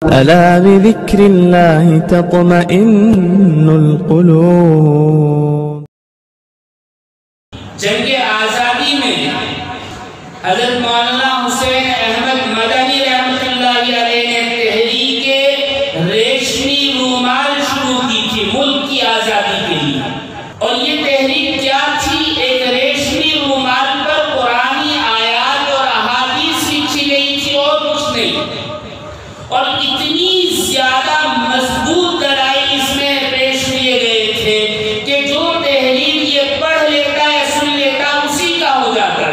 ألا بذكر الله تطمئن القلوب۔ جنگ آزادی میں حضرت مولانا حسین احمد مدنی رحمۃ اللہ علیہ نے تحریک ریشمی رومال شروع کی تھی ملک کی آزادی کے لیے، اور یہ تحریک کیا تھی؟ ایک ریشمی رومال پر قرآنی آیات اور احادیث لکھی گئی تھی اور کچھ نہیں، اور اتنی زیادہ مضبوط دلائل اس میں پیش کیے گئے تھے کہ جو تحریر یہ پڑھ لیتا یا سن لیتا اسی کا ہو جاتا،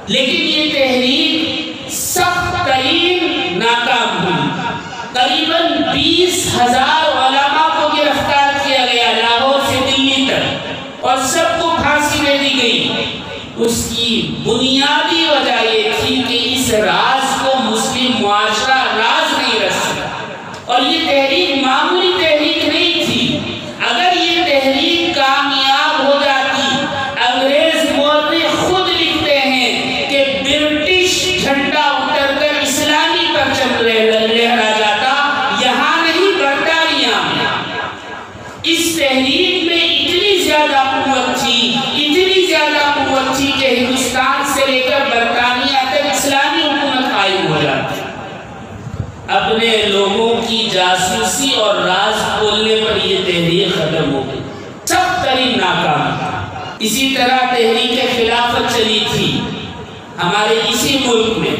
لیکن یہ تحریر سخت ترین ناکام ہوئی۔ تقریباً 20,000 علماء کو گرفتار کیا گیا لاہور سے دلی تک، اور سب کو پھانسی دے دی گئی۔ اس کی بنیادی وجہ یہ تھی کہ اس راز کو مسلم معاشرہ راز نہیں رکھ سکا، اور یہ تحریک معمولی تحریک نہیں تھی۔ اگر یہ تحریک کامیاب ہو جاتی، انگریز مورخ خود لکھتے ہیں کہ برٹش جھنڈا اتر کر اسلامی پرچم لہرا جاتا، یہاں نہیں برطانیہ میں۔ اس تحریک میں اتنی زیادہ قوت تھی کہ ہندوستان سے لے کر برطانیہ تک اسلامی حکومت قائم ہو جاتی۔ اپنے لوگوں کی جاسوسی اور راز کھولنے پر یہ تحریک ختم ہو گئی، سخت ترین ناکام۔ اسی طرح تحریک خلافت چلی تھی ہمارے اسی ملک میں۔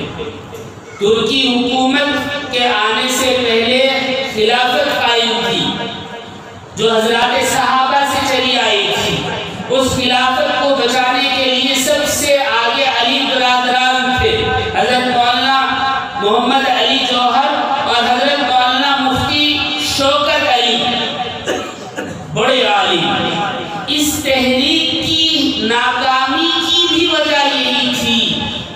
ترکی حکومت کے آنے سے پہلے خلافت قائم تھی جو حضرات صحابہ سے چلی آئی تھی۔ اس خلافت کو بچانے کے لیے سب سے آگے علی برادران تھے، حضرت مولانا محمد علی جوہر اور حضرت مولانا مفتی شوکت علی، بڑے عالم۔ اس تحریک کی ناکامی کی بھی وجہ یہی تھی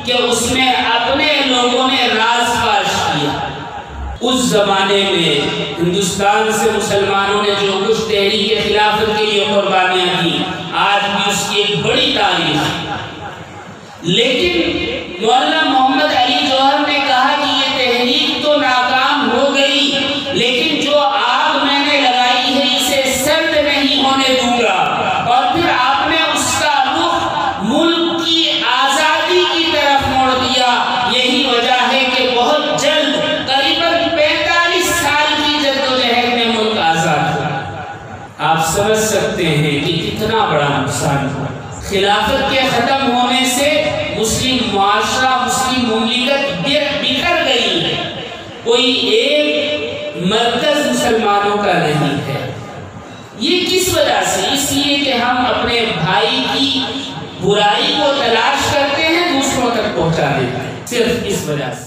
کہ اس میں اپنے لوگوں نے راز فاش کیا۔ اس زمانے میں ہندوستان سے مسلمانوں نے جو کچھ تحریک خلافت کے لیے قربانیاں دی، آج بھی اس کی ایک بڑی تاریخ ہے۔ لیکن مولانا محمد علی جوہر نے کہا کہ یہ تحریک تو ناکام ہو گئی، لیکن جو آگ میں نے لگائی ہے اسے سرد نہیں ہونے دوں گا، اور پھر آپ نے اس کا رخ ملک کی آزادی کی طرف موڑ دیا۔ یہی وجہ ہے کہ بہت جلد قریباً 45 سال کی جدوجہد میں ملک آزاد ہوا۔ آپ سمجھ سکتے ہیں کہ کتنا بڑا نقصان ہوا۔ خلافت کے ختم ہونے سے مسلم معاشرہ، مسلم مملکت بکھر گئی ہے، کوئی ایک مرکز مسلمانوں کا نہیں ہے۔ یہ کس وجہ سے؟ اس لیے کہ ہم اپنے بھائی کی برائی کو تلاش کرتے ہیں، دوسروں تک پہنچا دیتے ہیں، صرف اس وجہ سے۔